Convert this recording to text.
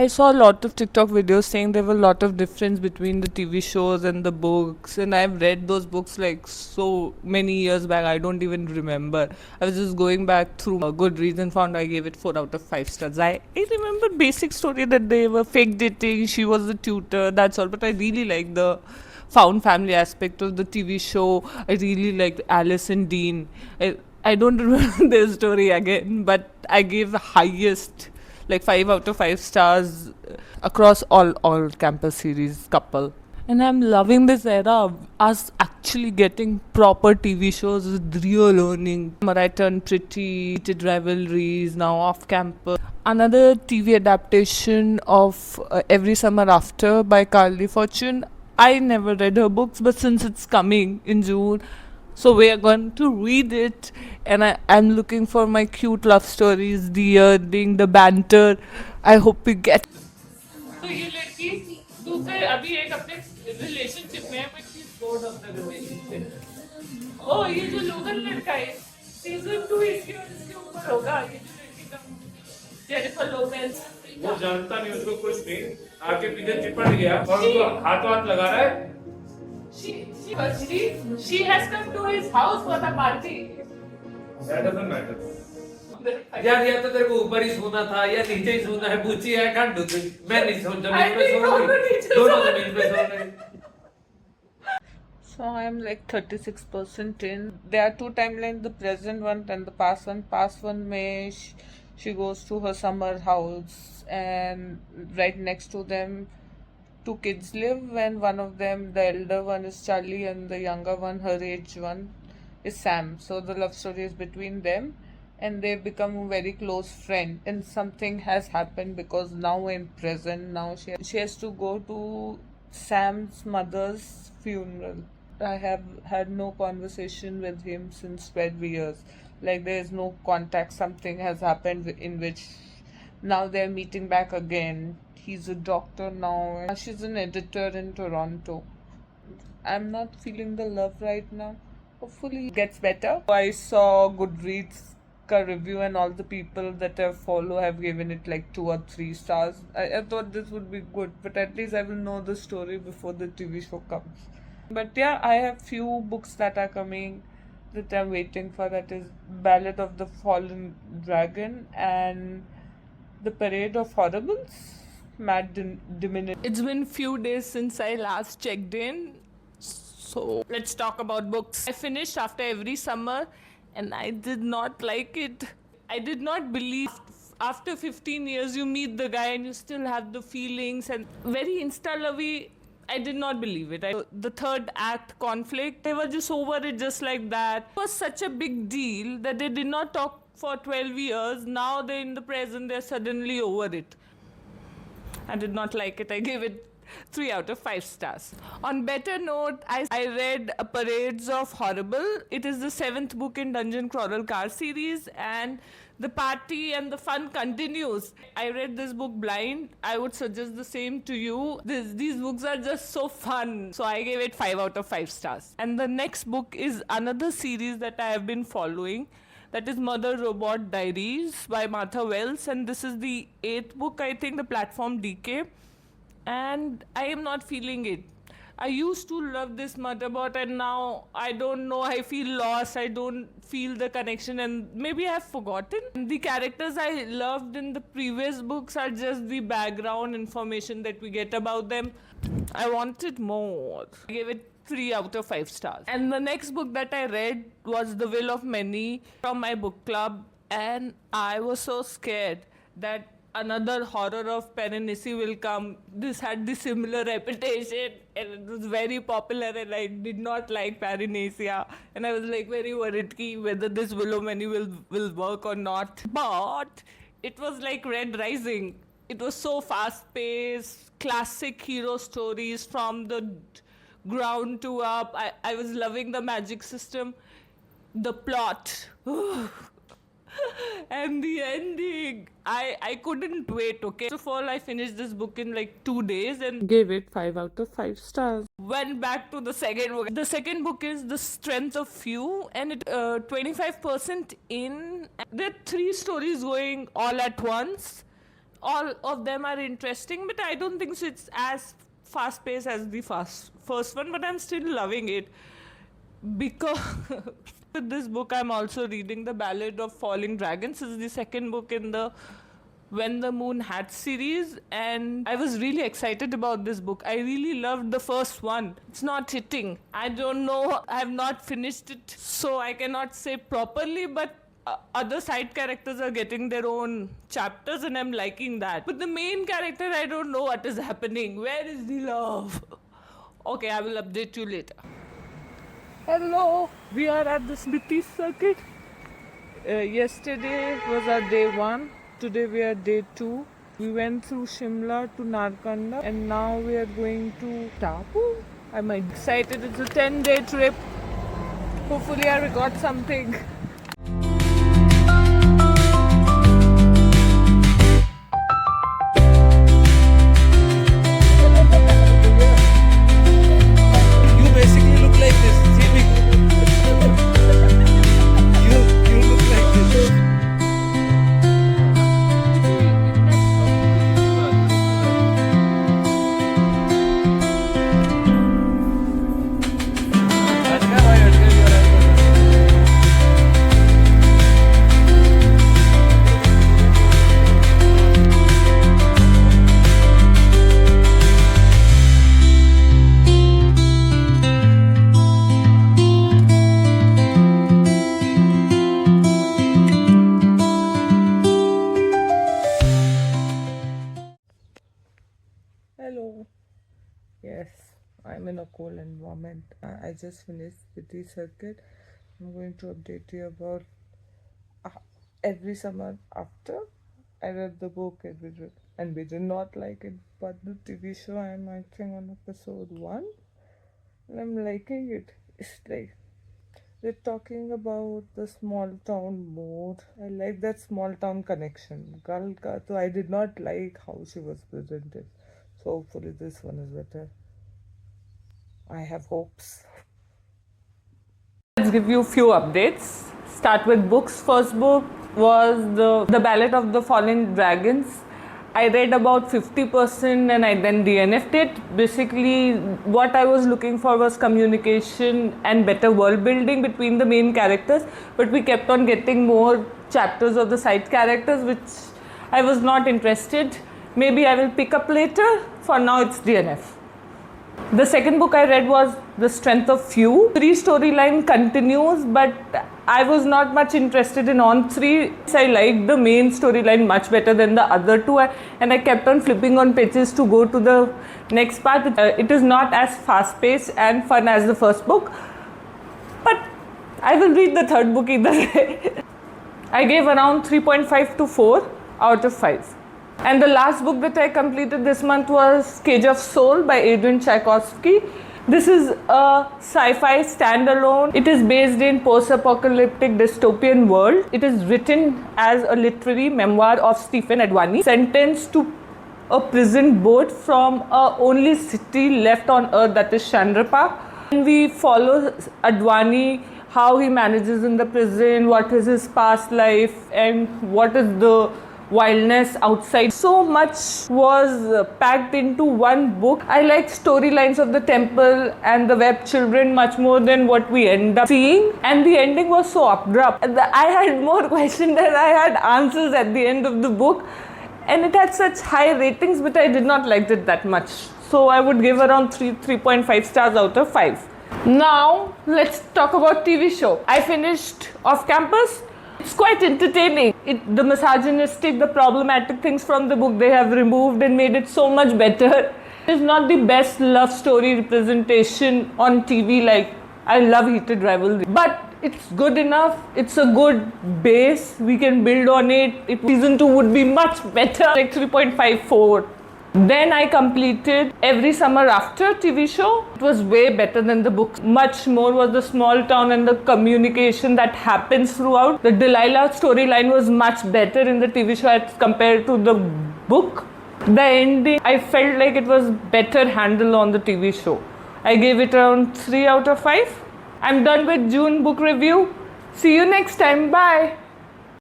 I saw a lot of TikTok videos saying there were a lot of difference between the TV shows and the books, and I've read those books like so many years back. I don't even remember. I was just going back through a Goodreads and found I gave it 4 out of 5 stars. I remember basic story that they were fake dating. She was the tutor. That's all. But I really like the found family aspect of the TV show. I really liked Alice and Dean. I don't remember their story again, but I gave the highest like 5 out of 5 stars across all campus series couple. And I'm loving this era of us actually getting proper TV shows with real learning. I Turned Pretty, Heated Rivalries, now off campus. Another TV adaptation of Every Summer After by Carly Fortune. I never read her books, but since it's coming in June, so we are going to read it, and I'm looking for my cute love stories, the earning, the banter. I hope we get. तो ये लड़की दूसरे अभी एक अपने relationship में है but she is bored of the relationship. ओ ये जो लोगन लड़का है सीजन 2 इसके और इसके ऊपर होगा। ये जो लड़की का जेनिफर लोपेज वो जानता नहीं उसको कुछ नहीं आके पीछे चिपट गया और उसको हाथ हाथ लगा रहा है। She has come to his house for the party. That doesn't matter. यार या तो तेरे को ऊपर ही सोना था या नीचे ही सोना है पूछी है काट दो मैं नहीं सोच जमीन पे सो रही दोनों जमीन पे सो रहे। So I'm like 36% in. There are two timelines, the present one and the past one. Past one may she goes to her summer house and right next to them two kids live, and one of them, the elder one is Charlie and the younger one, her age one, is Sam. So the love story is between them and they become a very close friend, and something has happened because now in present now she has to go to Sam's mother's funeral. I have had no conversation with him since 12 years. Like there is no contact. Something has happened in which now they're meeting back again. He's a doctor now. She's an editor in Toronto. I'm not feeling the love right now. Hopefully it gets better. I saw Goodreads ka review and all the people that I follow have given it like 2 or 3 stars. I thought this would be good, but at least I will know the story before the TV show comes. But yeah, I have few books that are coming that I'm waiting for. That is Ballad of the Fallen Dragon and The Parade of Horribles. It's been few days since I last checked in, so let's talk about books. I finished After Every Summer and I did not like it. I did not believe after 15 years you meet the guy and you still have the feelings and very insta-lovey. I did not believe it. The third act conflict, they were just over it just like that. It was such a big deal that they did not talk for 12 years. Now they're in the present, they're suddenly over it. I did not like it. I gave it 3 out of 5 stars. On better note, I read Parades of Horrible. It is the 7th book in Dungeon Crawler Car series, and the party and the fun continues. I read this book blind. I would suggest the same to you. These books are just so fun. So I gave it 5 out of 5 stars. And the next book is another series that I have been following. That is Mother Robot Diaries by Martha Wells, and this is the 8th book, I think, the platform DK, and I am not feeling it. I used to love this Motherbot and now I don't know, I feel lost, I don't feel the connection and maybe I've forgotten. The characters I loved in the previous books are just the background information that we get about them. I wanted more. I gave it 3 out of 5 stars. And the next book that I read was The Will of Many from my book club, and I was so scared that another horror of Piranesi will come. This had the similar reputation and it was very popular and I did not like Paranesia, and I was like very worried whether this Will of Many will work or not. But it was like Red Rising. It was so fast paced, classic hero stories from the ground to up. I was loving the magic system, the plot, and the ending. I couldn't wait, okay? First of all, I finished this book in like 2 days and gave it 5 out of 5 stars. Went back to the second book. The second book is The Strength of Few, and it 25% in. There are 3 stories going all at once. all of them are interesting, but I don't think so it's as fast paced as the first one, but I'm still loving it because with this book I'm also reading The Ballad of Falling Dragons. This is the second book in the When the Moon Hat series, and I was really excited about this book. I really loved the first one. It's not hitting. I don't know, I have not finished it, so I cannot say properly, but other side characters are getting their own chapters and I'm liking that. But the main character, I don't know what is happening. Where is the love? Okay, I will update you later. Hello, we are at the Smriti circuit. Yesterday was our day 1. Today we are day 2. We went through Shimla to Narkanda and now we are going to Tapu. I'm excited. It's a 10-day trip. Hopefully I record something. You basically look like this. See me. You look like this. Hello. Yes, I'm in a cold environment. I just finished City Circuit. I'm going to update you about every summer after I read the book and we did not like it. But the TV show, I'm acting on episode 1 and I'm liking it. It's like they're talking about the small town more. I like that small town connection. Galka, so I did not like how she was presented. So hopefully this one is better. I have hopes. Let's give you a few updates. Start with books. First book was the Ballad of the Fallen Dragons. I read about 50% and I then DNF'd it. Basically, what I was looking for was communication and better world building between the main characters, but we kept on getting more chapters of the side characters, which I was not interested. Maybe I will pick up later. For now, it's DNF. The second book I read was The Strength of Few. 3 storyline continues, but I was not much interested in all 3. I liked the main storyline much better than the other 2, and I kept on flipping on pages to go to the next part. It is not as fast paced and fun as the first book, but I will read the third book either way. I gave around 3.5 to 4 out of 5. And the last book that I completed this month was Cage of Soul by Adrian Tchaikovsky. This is a sci-fi standalone. It is based in post-apocalyptic dystopian world. It is written as a literary memoir of Stephen Adwani, sentenced to a prison board from a only city left on earth, that is Chandrapa. And we follow Adwani, how he manages in the prison, what is his past life, and what is the wildness outside. So much was packed into one book. I like storylines of the temple and the web children much more than what we end up seeing, and the ending was so abrupt. I had more questions than I had answers at the end of the book, and it had such high ratings, but I did not like it that much. So I would give around 3.5 stars out of 5. Now let's talk about TV show. I finished Off Campus. It's quite entertaining. The misogynistic, the problematic things from the book they have removed and made it so much better. It's not the best love story representation on TV, like I love Heated Rivalry, but it's good enough. It's a good base. We can build on it. Season 2 would be much better, like 3.54. Then I completed Every Summer After TV show. It was way better than the book. Much more was the small town and the communication that happens throughout. The Delilah storyline was much better in the TV show as compared to the book. The ending, I felt like it was better handled on the TV show. I gave it around 3 out of 5. I'm done with June book review. See you next time. Bye.